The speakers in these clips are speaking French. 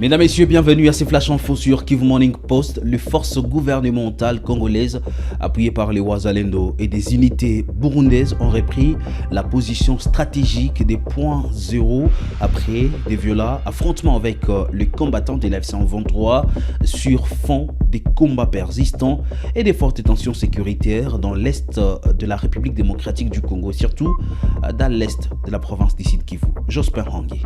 Mesdames, Messieurs, bienvenue à ces Flash Info sur Kivu Morning Post. Les forces gouvernementales congolaises, appuyées par les Wazalendo et des unités burundaises, ont repris la position stratégique des points zéro après des violents affrontements avec les combattants de l'F-123 sur fond des combats persistants et des fortes tensions sécuritaires dans l'est de la République démocratique du Congo, surtout dans l'est de la province du Sud Kivu. Jospin Rangé.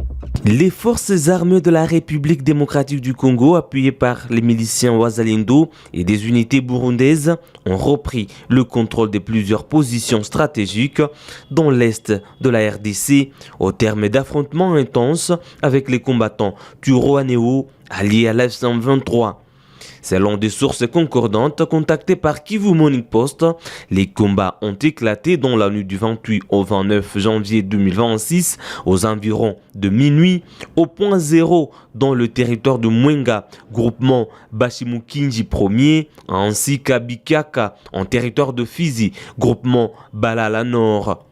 Les forces armées de la République démocratique du Congo, appuyées par les miliciens Wazalendo et des unités burundaises, ont repris le contrôle de plusieurs positions stratégiques dans l'est de la RDC au terme d'affrontements intenses avec les combattants Twirwaneho alliés à l'F-123. Selon des sources concordantes contactées par Kivu Morning Post, les combats ont éclaté dans la nuit du 28 au 29 janvier 2026 aux environs de minuit au point zéro dans le territoire de Mwenga, groupement Bashimukinji 1er, ainsi qu'à Bikiaka en territoire de Fizi, groupement Balala Nord.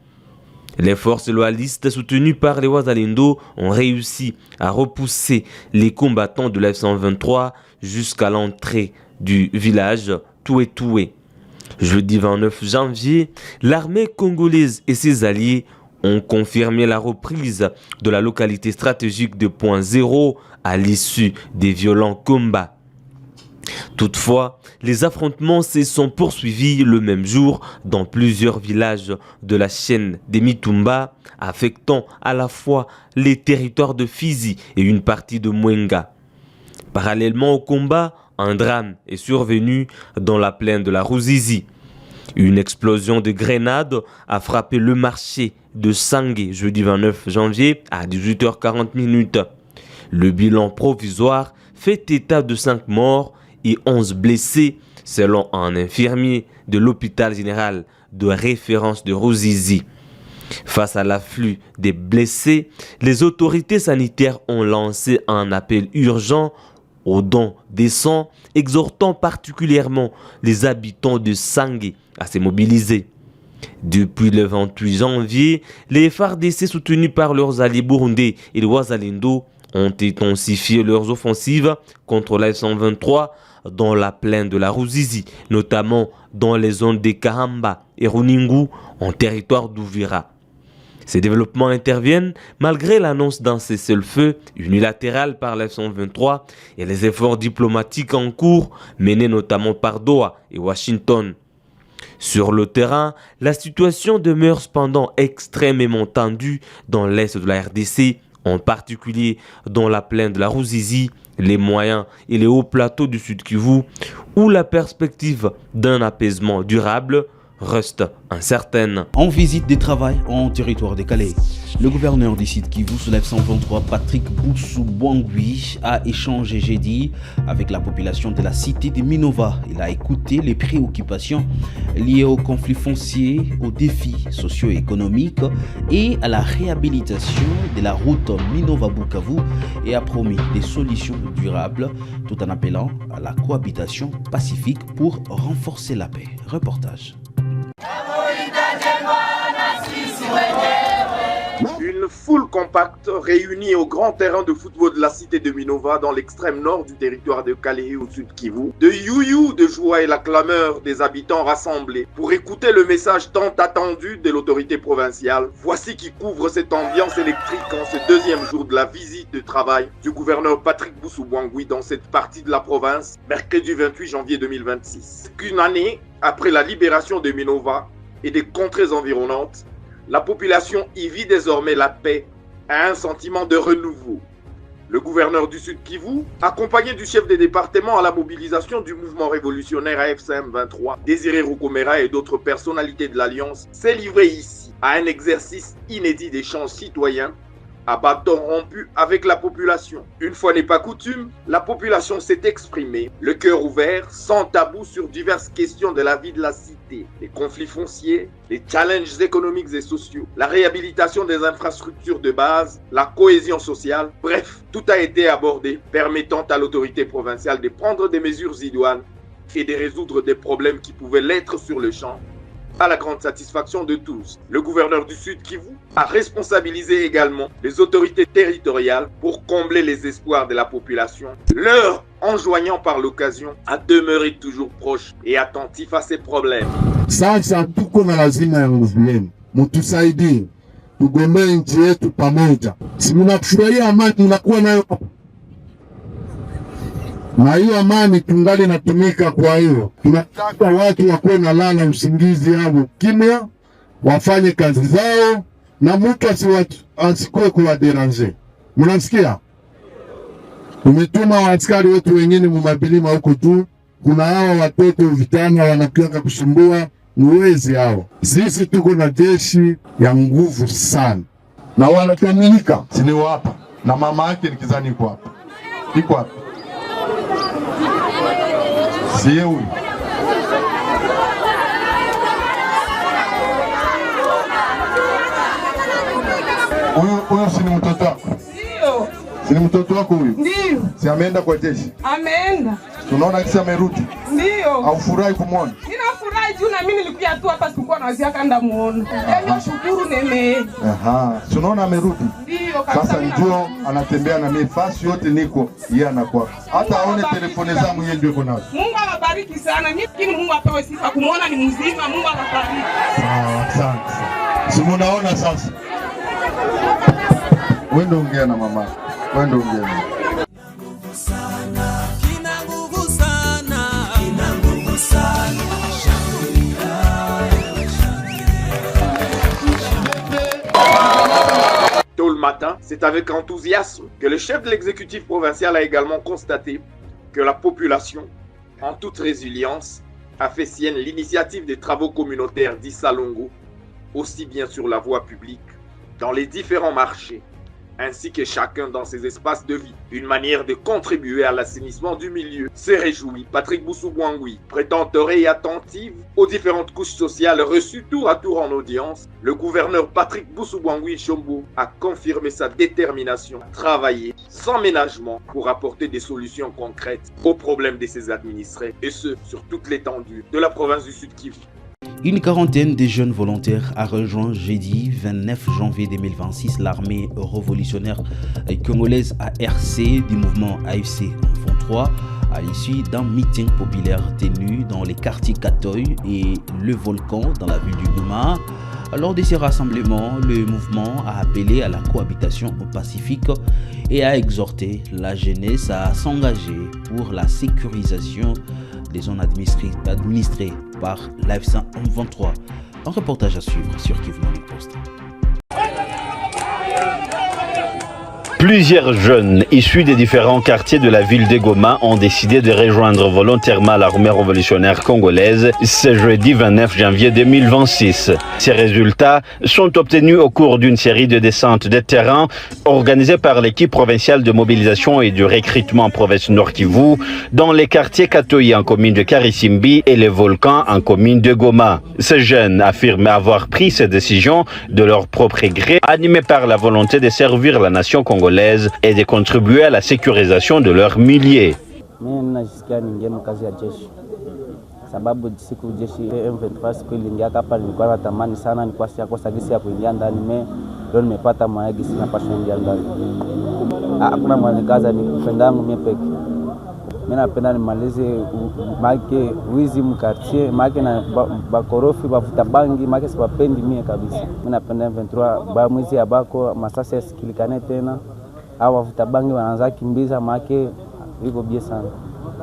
Les forces loyalistes soutenues par les Wazalendo ont réussi à repousser les combattants de l'F-123 jusqu'à l'entrée du village Toué-Toué. Jeudi 29 janvier, l'armée congolaise et ses alliés ont confirmé la reprise de la localité stratégique de Point Zéro à l'issue des violents combats. Toutefois, les affrontements se sont poursuivis le même jour dans plusieurs villages de la chaîne des Mitumba, affectant à la fois les territoires de Fizi et une partie de Mwenga. Parallèlement au combat, un drame est survenu dans la plaine de la Ruzizi. Une explosion de grenades a frappé le marché de Sangué jeudi 29 janvier à 18h40. Le bilan provisoire fait état de 5 morts et 11 blessés, selon un infirmier de l'hôpital général de référence de Ruzizi. Face à l'afflux des blessés, les autorités sanitaires ont lancé un appel urgent aux dons des sangs, exhortant particulièrement les habitants de Sangué à se mobiliser. Depuis le 28 janvier, les FARDC soutenus par leurs alliés burundais et les Wazalendo ont intensifié leurs offensives contre la F-123 dans la plaine de la Ruzizi, notamment dans les zones de Kahamba et Runingu en territoire d'Ouvira. Ces développements interviennent malgré l'annonce d'un cessez-le-feu unilatéral par la F-123 et les efforts diplomatiques en cours menés notamment par Doha et Washington. Sur le terrain, la situation demeure cependant extrêmement tendue dans l'est de la RDC, en particulier dans la plaine de la Ruzizi, les moyens et les hauts plateaux du Sud Kivu, où la perspective d'un apaisement durable reste incertaine. En visite de travail en territoire de Calais, le gouverneur du Sud Kivu sous l'F-123, Patrick Boussou-Bouangui, a échangé jeudi avec la population de la cité de Minova. Il a écouté les préoccupations liées aux conflits fonciers, aux défis socio-économiques et à la réhabilitation de la route Minova-Bukavu et a promis des solutions durables tout en appelant à la cohabitation pacifique pour renforcer la paix. Reportage. Une foule compacte réunie au grand terrain de football de la cité de Minova dans l'extrême nord du territoire de Calais au sud Kivu. De you-you, de joie et la clameur des habitants rassemblés pour écouter le message tant attendu de l'autorité provinciale. Voici qui couvre cette ambiance électrique en ce deuxième jour de la visite de travail du gouverneur Patrick Boussou-Bouangui dans cette partie de la province, mercredi 28 janvier 2026. Qu'une année après la libération de Minova et des contrées environnantes, la population y vit désormais la paix et un sentiment de renouveau. Le gouverneur du Sud Kivu, accompagné du chef des départements à la mobilisation du mouvement révolutionnaire AFCM23, Désiré Roukomera et d'autres personnalités de l'Alliance, s'est livré ici à un exercice inédit d'échange citoyen à bâton rompu avec la population. Une fois n'est pas coutume, la population s'est exprimée, le cœur ouvert, sans tabou sur diverses questions de la vie de la cité. Les conflits fonciers, les challenges économiques et sociaux, la réhabilitation des infrastructures de base, la cohésion sociale, bref, tout a été abordé, permettant à l'autorité provinciale de prendre des mesures idoines et de résoudre des problèmes qui pouvaient l'être sur le champ, à la grande satisfaction de tous. Le gouverneur du Sud Kivu a responsabilisé également les autorités territoriales pour combler les espoirs de la population, leur enjoignant par l'occasion à demeurer toujours proche et attentif à ces problèmes. Sasa tuko na lazima ya nguvu yenu, mutusaidie tugombee nchi yetu pamoja. Si mnafurahia amani mnakuwa nayo, na hiyo amani tungali natumika. Kwa hiyo tunataka watu wakuwe na lala usingizi hapo kimya, wafanye kazi zao na mtu asikuwe kuwaderanger. Mnasikia? Tumetuma waaskari wetu wengine mumabilima huko tu. Kuna hao watoto vitana wanakuja kusumbua, niwezi hao. Sisi tuko na jeshi ya nguvu sana na wanakamilika. Sini hapa na mama yake nikizani iko hapa. Iko hapa. Siye huyu. Huyu si ni mtoto wako? Ndio. Si ni mtoto wako huyu? Ndio. Si ameenda kwa jeshi? Ameenda. Tunaona kisa amerudi. Ndio. Au furahi kumuona? Ninafurahi juu na mimi nilikuja tu hapa sikuwa nazia kanda muone. Yaani shukuru neme. Aha, tunaona amerudi. Ndio kabisa. Sasa ndio anatembea na mimi fasi yote niko yeye anakuwa. Hata aone telefoni zangu yeye ndio yuko nazo. Mungu awabariki sana. Mimi Mungu apewe sifa kumuona ni mzima. Mungu awabariki. Sawa, asante. Si munaona sasa? Wewe ndio ongea na mama. Wewe ndio ongea. Tôt le matin, c'est avec enthousiasme que le chef de l'exécutif provincial a également constaté que la population, en toute résilience, a fait sienne l'initiative des travaux communautaires d'Issalongo, aussi bien sur la voie publique, dans les différents marchés, ainsi que chacun dans ses espaces de vie. Une manière de contribuer à l'assainissement du milieu. Se réjouit Patrick Boussou-Bouangui, prêtant oreille attentive aux différentes couches sociales reçues tour à tour en audience. Le gouverneur Patrick Boussou-Bouangui Chombo a confirmé sa détermination à travailler sans ménagement pour apporter des solutions concrètes aux problèmes de ses administrés, et ce, sur toute l'étendue de la province du Sud Kivu. Une quarantaine de jeunes volontaires a rejoint jeudi 29 janvier 2026 l'armée révolutionnaire congolaise ARC du mouvement AFC Enfant 3 à l'issue d'un meeting populaire tenu dans les quartiers Katoy et Le Volcan dans la ville du Goma. Lors de ces rassemblements, le mouvement a appelé à la cohabitation pacifique et a exhorté la jeunesse à s'engager pour la sécurisation des zones administrées par l'AFC 23. Un reportage à suivre sur Kivu Post. Plusieurs jeunes issus des différents quartiers de la ville de Goma ont décidé de rejoindre volontairement l'armée révolutionnaire congolaise ce jeudi 29 janvier 2026. Ces résultats sont obtenus au cours d'une série de descentes de terrain organisées par l'équipe provinciale de mobilisation et de recrutement en province Nord Kivu dans les quartiers Katoyi en commune de Karisimbi et les Volcans en commune de Goma. Ces jeunes affirment avoir pris cette décision de leur propre gré, animés par la volonté de servir la nation congolaise et de contribuer à la sécurisation de leurs milliers. Mimi najisikia ningie mkazi ya jeshi sababu siku jeshi M23 siku iliingia hapa nilikuwa natamani sana nilikuwa siakosa gisi ya kuingia ndani leo nimepata maagi sina pasha kuingia ndani. Hakuna mwanikaza ni kupenda yangu mimi peke. Mimi napenda nimalize make wizi mkartie make na bakorofi bafuta bangi make sipapendi mimi kabisa. Mimi napenda M23 ba mwizi abako masasi yasikilikane tena au bafuta bangi wanaanza kimbiza make viko bien sana.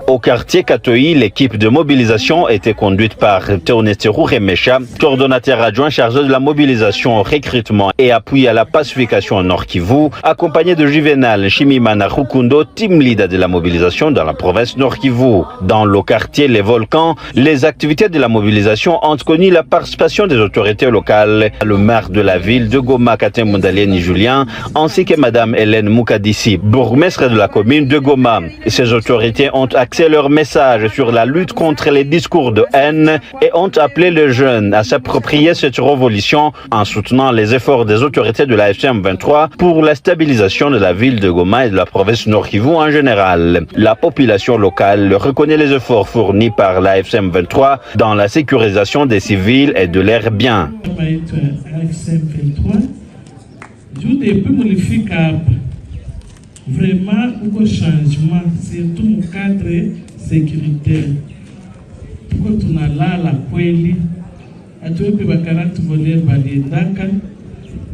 Au quartier Katoyi, l'équipe de mobilisation était conduite par Théonesterou Remesha, coordonnateur adjoint chargé de la mobilisation, recrutement et appui à la pacification au Nord Kivu, accompagné de Juvenal Chimimana Rukundo, team leader de la mobilisation dans la province Nord Kivu. Dans le quartier Les Volcans, les activités de la mobilisation ont connu la participation des autorités locales, le maire de la ville de Goma, Katem Mondalieni Julien, ainsi que Madame Hélène Moukadissi, bourgmestre de la commune de Goma. Ces autorités ont accepté axé leur message sur la lutte contre les discours de haine et ont appelé les jeunes à s'approprier cette révolution en soutenant les efforts des autorités de la FCM 23 pour la stabilisation de la ville de Goma et de la province Nord Kivu en général. La population locale reconnaît les efforts fournis par la FCM 23 dans la sécurisation des civils et de leurs biens. Vraiment, un changement, surtout au cadre sécuritaire. Pourquoi tu n'as là la kweli, atuwe pe bakaratu voler baliendaka,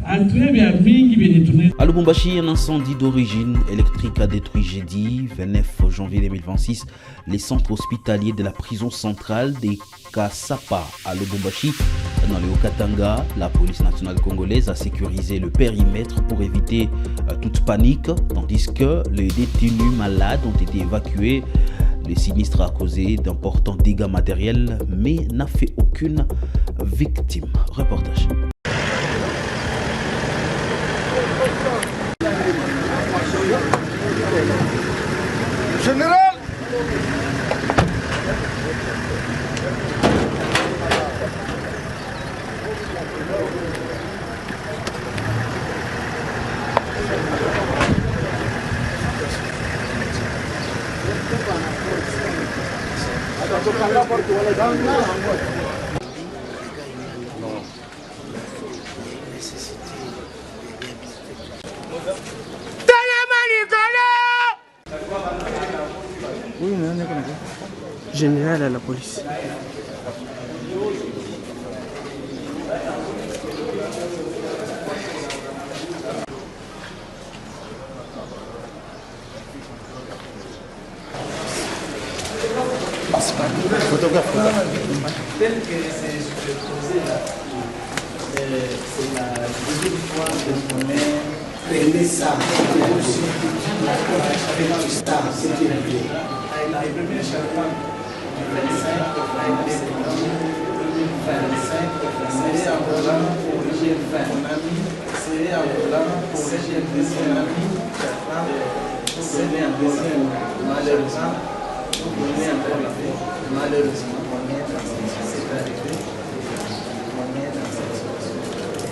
atuwe bia mingi benetune. À Lubumbashi, un incendie d'origine électrique a détruit jeudi 29 janvier 2026 les centres hospitaliers de la prison centrale des Kasapa à Lubumbashi. Dans le Haut-Katanga, la police nationale congolaise a sécurisé le périmètre pour éviter toute panique, tandis que les détenus malades ont été évacués. Le sinistre a causé d'importants dégâts matériels, mais n'a fait aucune victime. Reportage. Général! Oui, mais on est comme ça. Général à la police. Photographe. Tel que c'est supposé là, c'est la deuxième fois qu'on est réglé ça. La première charpente du 25 c'est en volant pour le GL20. C'est en volant pour le GL2. C'est en deuxième, malheureusement. On est encore là. Malheureusement, c'est arrivé.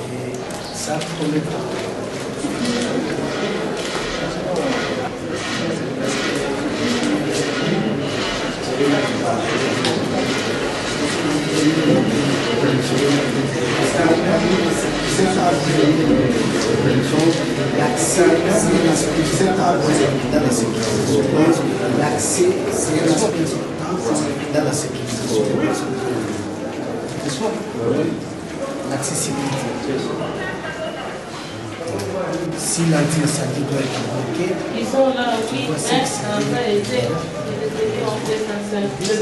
Et ça pour le temps. L'accès, c'est l'aspect dans la sécurisation. L'accessibilité. Si l'anti-incendie doit être bloqué, ils sont là, oui, ça a été, le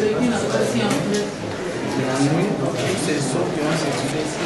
véhicule n'a pas si en place. La nuit, tous ces sauts qui ont circulé ici.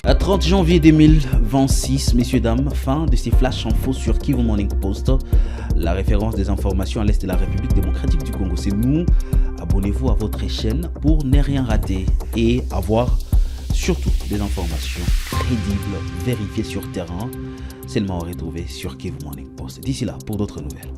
À 30 janvier 2026, messieurs, dames, fin de ces flash infos sur Kivu Morning Post, la référence des informations à l'est de la République démocratique du Congo. C'est nous. Abonnez-vous à votre chaîne pour ne rien rater et avoir surtout des informations crédibles, vérifiées sur terrain, seulement retrouver sur Kivu Morning Post. D'ici là, pour d'autres nouvelles.